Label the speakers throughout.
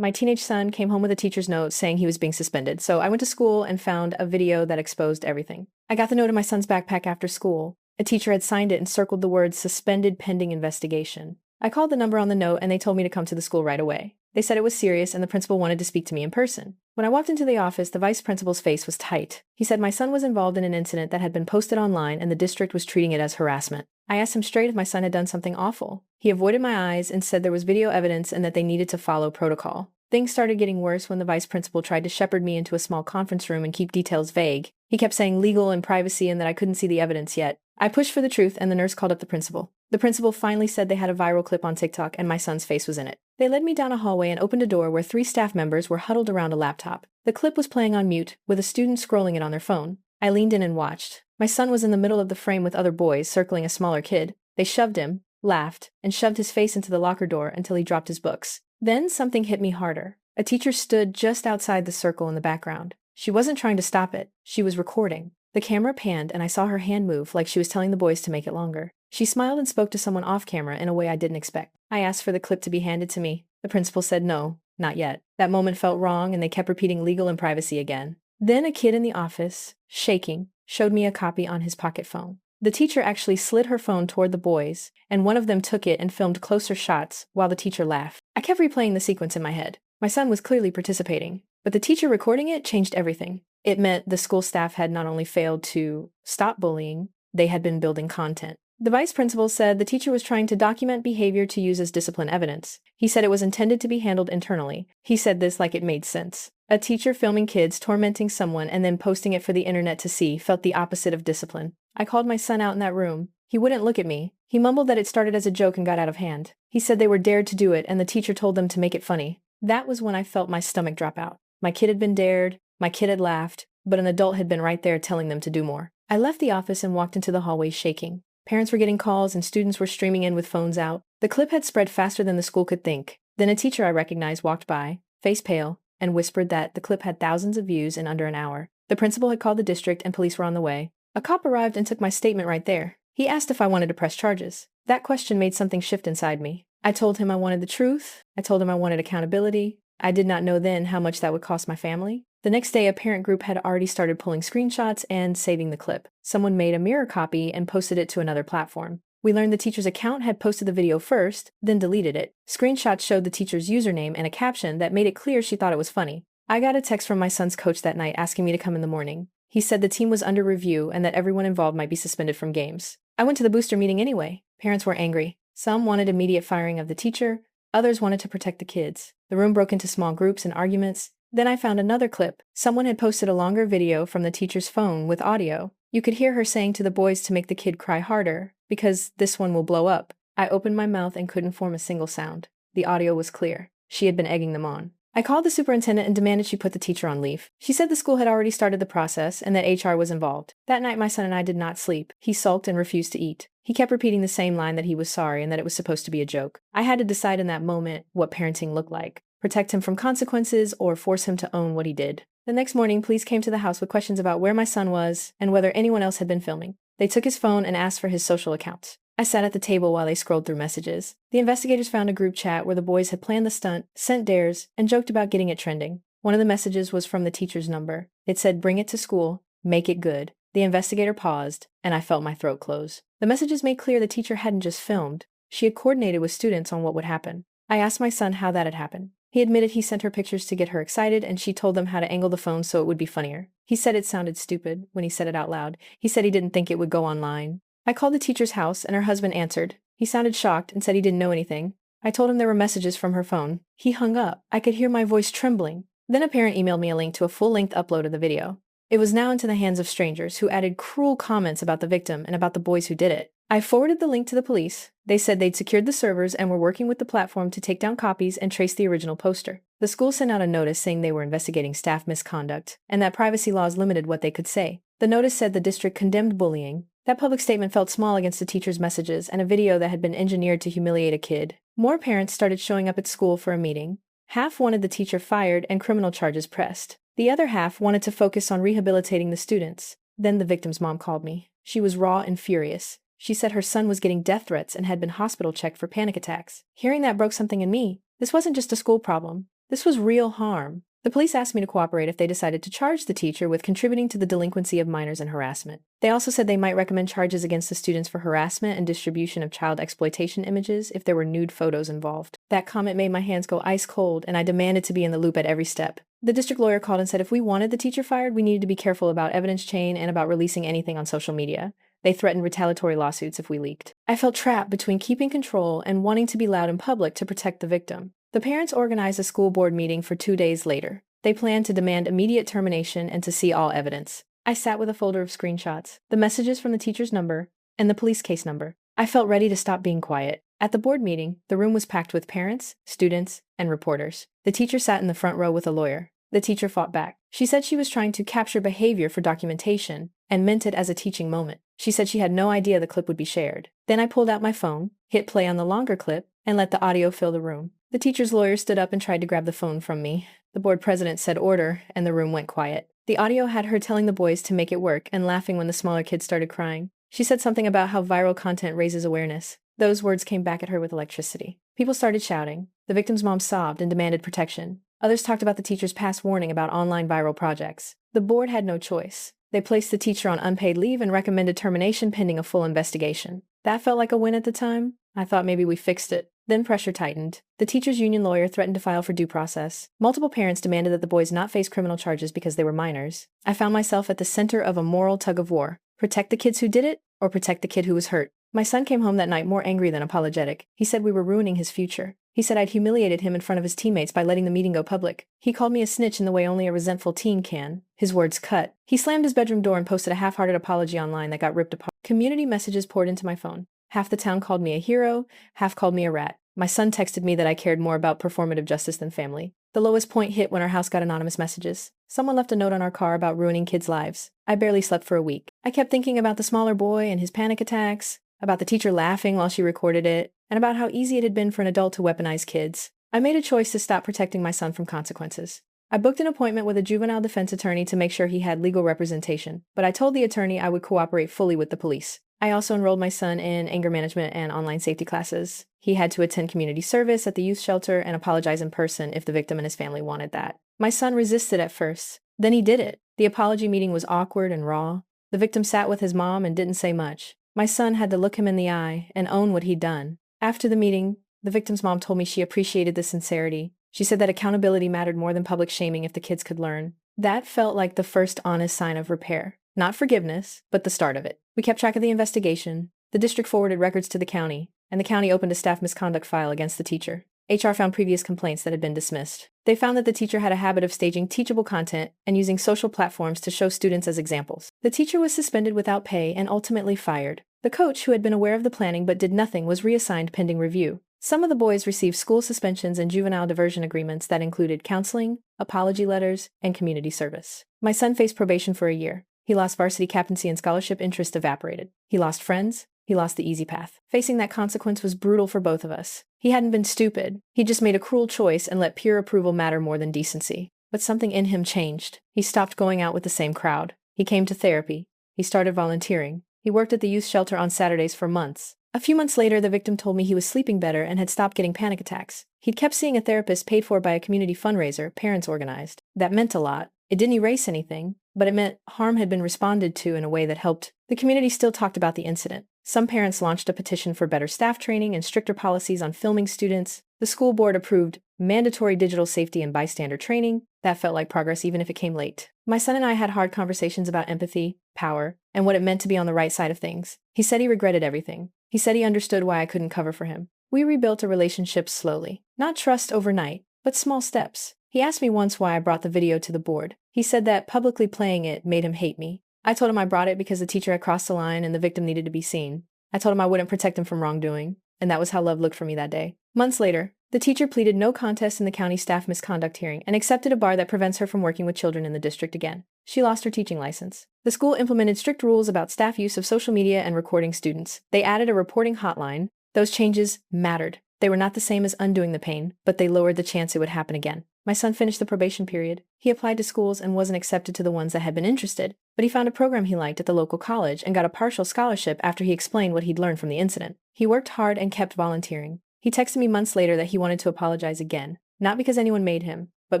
Speaker 1: My teenage son came home with a teacher's note saying he was being suspended, so I went to school and found a video that exposed everything. I got the note in my son's backpack after school. A teacher had signed it and circled the words suspended pending investigation. I called the number on the note and they told me to come to the school right away. They said it was serious and the principal wanted to speak to me in person. When I walked into the office, the vice principal's face was tight. He said my son was involved in an incident that had been posted online and the district was treating it as harassment. I asked him straight if my son had done something awful. He avoided my eyes and said there was video evidence and that they needed to follow protocol. Things started getting worse when the vice principal tried to shepherd me into a small conference room and keep details vague. He kept saying legal and privacy and that I couldn't see the evidence yet. I pushed for the truth and the nurse called up the principal. The principal finally said they had a viral clip on TikTok and my son's face was in it. They led me down a hallway and opened a door where 3 staff members were huddled around a laptop. The clip was playing on mute, with a student scrolling it on their phone. I leaned in and watched. My son was in the middle of the frame with other boys circling a smaller kid. They shoved him, laughed, and shoved his face into the locker door until he dropped his books. Then something hit me harder. A teacher stood just outside the circle in the background. She wasn't trying to stop it. She was recording. The camera panned and I saw her hand move like she was telling the boys to make it longer. She smiled and spoke to someone off camera in a way I didn't expect. I asked for the clip to be handed to me. The principal said no, not yet. That moment felt wrong and they kept repeating legal and privacy again. Then a kid in the office, shaking, showed me a copy on his pocket phone. The teacher actually slid her phone toward the boys, and one of them took it and filmed closer shots while the teacher laughed. I kept replaying the sequence in my head. My son was clearly participating, but the teacher recording it changed everything. It meant the school staff had not only failed to stop bullying, they had been building content. The vice principal said the teacher was trying to document behavior to use as discipline evidence. He said it was intended to be handled internally. He said this like it made sense. A teacher filming kids tormenting someone and then posting it for the internet to see felt the opposite of discipline. I called my son out in that room. He wouldn't look at me. He mumbled that it started as a joke and got out of hand. He said they were dared to do it and the teacher told them to make it funny. That was when I felt my stomach drop out. My kid had been dared, my kid had laughed, but an adult had been right there telling them to do more. I left the office and walked into the hallway shaking. Parents were getting calls and students were streaming in with phones out. The clip had spread faster than the school could think. Then a teacher I recognized walked by, face pale, and whispered that the clip had thousands of views in under an hour. The principal had called the district and police were on the way. A cop arrived and took my statement right there. He asked if I wanted to press charges. That question made something shift inside me. I told him I wanted the truth. I told him I wanted accountability. I did not know then how much that would cost my family. The next day, a parent group had already started pulling screenshots and saving the clip. Someone made a mirror copy and posted it to another platform. We learned the teacher's account had posted the video first, then deleted it. Screenshots showed the teacher's username and a caption that made it clear she thought it was funny. I got a text from my son's coach that night asking me to come in the morning. He said the team was under review and that everyone involved might be suspended from games. I went to the booster meeting anyway. Parents were angry. Some wanted immediate firing of the teacher. Others wanted to protect the kids. The room broke into small groups and arguments. Then I found another clip. Someone had posted a longer video from the teacher's phone with audio. You could hear her saying to the boys to make the kid cry harder, because this one will blow up. I opened my mouth and couldn't form a single sound. The audio was clear. She had been egging them on. I called the superintendent and demanded she put the teacher on leave. She said the school had already started the process and that HR was involved. That night my son and I did not sleep. He sulked and refused to eat. He kept repeating the same line that he was sorry and that it was supposed to be a joke. I had to decide in that moment what parenting looked like. Protect him from consequences or force him to own what he did. The next morning, police came to the house with questions about where my son was and whether anyone else had been filming. They took his phone and asked for his social accounts. I sat at the table while they scrolled through messages. The investigators found a group chat where the boys had planned the stunt, sent dares, and joked about getting it trending. One of the messages was from the teacher's number. It said, "Bring it to school. Make it good." The investigator paused, and I felt my throat close. The messages made clear the teacher hadn't just filmed. She had coordinated with students on what would happen. I asked my son how that had happened. He admitted he sent her pictures to get her excited, and she told them how to angle the phone so it would be funnier. He said it sounded stupid when he said it out loud. He said he didn't think it would go online. I called the teacher's house, and her husband answered. He sounded shocked and said he didn't know anything. I told him there were messages from her phone. He hung up. I could hear my voice trembling. Then a parent emailed me a link to a full-length upload of the video. It was now into the hands of strangers who added cruel comments about the victim and about the boys who did it. I forwarded the link to the police. They said they'd secured the servers and were working with the platform to take down copies and trace the original poster. The school sent out a notice saying they were investigating staff misconduct and that privacy laws limited what they could say. The notice said the district condemned bullying. That public statement felt small against the teacher's messages and a video that had been engineered to humiliate a kid. More parents started showing up at school for a meeting. Half wanted the teacher fired and criminal charges pressed. The other half wanted to focus on rehabilitating the students. Then the victim's mom called me. She was raw and furious. She said her son was getting death threats and had been hospital checked for panic attacks. Hearing that broke something in me. This wasn't just a school problem. This was real harm. The police asked me to cooperate if they decided to charge the teacher with contributing to the delinquency of minors and harassment. They also said they might recommend charges against the students for harassment and distribution of child exploitation images if there were nude photos involved. That comment made my hands go ice cold, and I demanded to be in the loop at every step. The district lawyer called and said if we wanted the teacher fired, we needed to be careful about evidence chain and about releasing anything on social media. They threatened retaliatory lawsuits if we leaked. I felt trapped between keeping control and wanting to be loud in public to protect the victim. The parents organized a school board meeting for 2 days later. They planned to demand immediate termination and to see all evidence. I sat with a folder of screenshots, the messages from the teacher's number, and the police case number. I felt ready to stop being quiet. At the board meeting, the room was packed with parents, students, and reporters. The teacher sat in the front row with a lawyer. The teacher fought back. She said she was trying to capture behavior for documentation and meant it as a teaching moment. She said she had no idea the clip would be shared. Then I pulled out my phone, hit play on the longer clip, and let the audio fill the room. The teacher's lawyer stood up and tried to grab the phone from me. The board president said order, and the room went quiet. The audio had her telling the boys to make it work and laughing when the smaller kids started crying. She said something about how viral content raises awareness. Those words came back at her with electricity. People started shouting. The victim's mom sobbed and demanded protection. Others talked about the teacher's past warning about online viral projects. The board had no choice. They placed the teacher on unpaid leave and recommended termination pending a full investigation. That felt like a win at the time. I thought maybe we fixed it. Then pressure tightened. The teacher's union lawyer threatened to file for due process. Multiple parents demanded that the boys not face criminal charges because they were minors. I found myself at the center of a moral tug of war. Protect the kids who did it, or protect the kid who was hurt. My son came home that night more angry than apologetic. He said we were ruining his future. He said I'd humiliated him in front of his teammates by letting the meeting go public. He called me a snitch in the way only a resentful teen can. His words cut. He slammed his bedroom door and posted a half-hearted apology online that got ripped apart. Community messages poured into my phone. Half the town called me a hero, half called me a rat. My son texted me that I cared more about performative justice than family. The lowest point hit when our house got anonymous messages. Someone left a note on our car about ruining kids' lives. I barely slept for a week. I kept thinking about the smaller boy and his panic attacks, about the teacher laughing while she recorded it, and about how easy it had been for an adult to weaponize kids. I made a choice to stop protecting my son from consequences. I booked an appointment with a juvenile defense attorney to make sure he had legal representation, but I told the attorney I would cooperate fully with the police. I also enrolled my son in anger management and online safety classes. He had to attend community service at the youth shelter and apologize in person if the victim and his family wanted that. My son resisted at first. Then he did it. The apology meeting was awkward and raw. The victim sat with his mom and didn't say much. My son had to look him in the eye and own what he'd done. After the meeting, the victim's mom told me she appreciated the sincerity. She said that accountability mattered more than public shaming if the kids could learn. That felt like the first honest sign of repair. Not forgiveness, but the start of it. We kept track of the investigation. The district forwarded records to the county, and the county opened a staff misconduct file against the teacher. HR found previous complaints that had been dismissed. They found that the teacher had a habit of staging teachable content and using social platforms to show students as examples. The teacher was suspended without pay and ultimately fired. The coach, who had been aware of the planning but did nothing, was reassigned pending review. Some of the boys received school suspensions and juvenile diversion agreements that included counseling, apology letters, and community service. My son faced probation for a year. He lost varsity captaincy and scholarship interest evaporated. He lost friends. He lost the easy path. Facing that consequence was brutal for both of us. He hadn't been stupid. He just made a cruel choice and let pure approval matter more than decency. But something in him changed. He stopped going out with the same crowd. He came to therapy. He started volunteering. He worked at the youth shelter on Saturdays for months. A few months later, the victim told me he was sleeping better and had stopped getting panic attacks. He'd kept seeing a therapist paid for by a community fundraiser parents organized. That meant a lot. It didn't erase anything, but it meant harm had been responded to in a way that helped. The community still talked about the incident. Some parents launched a petition for better staff training and stricter policies on filming students. The school board approved mandatory digital safety and bystander training. That felt like progress even if it came late. My son and I had hard conversations about empathy, power, and what it meant to be on the right side of things. He said he regretted everything. He said he understood why I couldn't cover for him. We rebuilt a relationship slowly. Not trust overnight, but small steps. He asked me once why I brought the video to the board. He said that publicly playing it made him hate me. I told him I brought it because the teacher had crossed the line and the victim needed to be seen. I told him I wouldn't protect him from wrongdoing, and that was how love looked for me that day. Months later, the teacher pleaded no contest in the county staff misconduct hearing and accepted a bar that prevents her from working with children in the district again. She lost her teaching license. The school implemented strict rules about staff use of social media and recording students. They added a reporting hotline. Those changes mattered. They were not the same as undoing the pain, but they lowered the chance it would happen again. My son finished the probation period. He applied to schools and wasn't accepted to the ones that had been interested, but he found a program he liked at the local college and got a partial scholarship after he explained what he'd learned from the incident. He worked hard and kept volunteering. He texted me months later that he wanted to apologize again. Not because anyone made him, but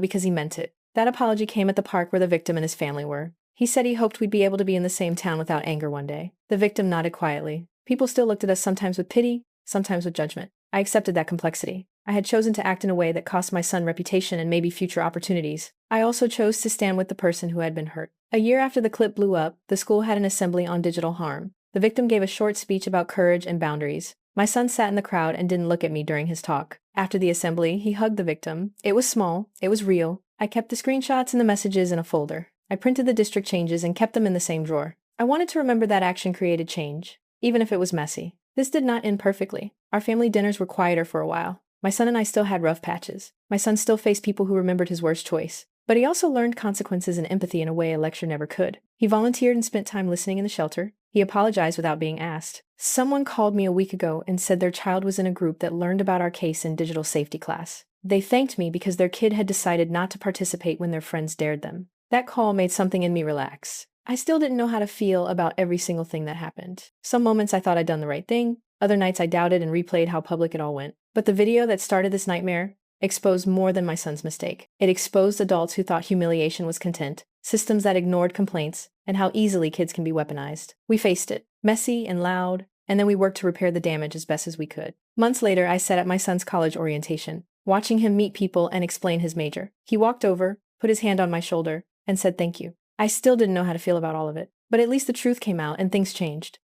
Speaker 1: because he meant it. That apology came at the park where the victim and his family were. He said he hoped we'd be able to be in the same town without anger one day. The victim nodded quietly. People still looked at us sometimes with pity, sometimes with judgment. I accepted that complexity. I had chosen to act in a way that cost my son reputation and maybe future opportunities. I also chose to stand with the person who had been hurt. A year after the clip blew up, the school had an assembly on digital harm. The victim gave a short speech about courage and boundaries. My son sat in the crowd and didn't look at me during his talk. After the assembly, he hugged the victim. It was small. It was real. I kept the screenshots and the messages in a folder. I printed the district changes and kept them in the same drawer. I wanted to remember that action created change, even if it was messy. This did not end perfectly. Our family dinners were quieter for a while. My son and I still had rough patches. My son still faced people who remembered his worst choice. But he also learned consequences and empathy in a way a lecture never could. He volunteered and spent time listening in the shelter. He apologized without being asked. Someone called me a week ago and said their child was in a group that learned about our case in digital safety class. They thanked me because their kid had decided not to participate when their friends dared them. That call made something in me relax. I still didn't know how to feel about every single thing that happened. Some moments I thought I'd done the right thing. Other nights I doubted and replayed how public it all went. But the video that started this nightmare exposed more than my son's mistake. It exposed adults who thought humiliation was content, systems that ignored complaints, and how easily kids can be weaponized. We faced it, messy and loud, and then we worked to repair the damage as best as we could. Months later, I sat at my son's college orientation, watching him meet people and explain his major. He walked over, put his hand on my shoulder, and said thank you. I still didn't know how to feel about all of it, but at least the truth came out and things changed.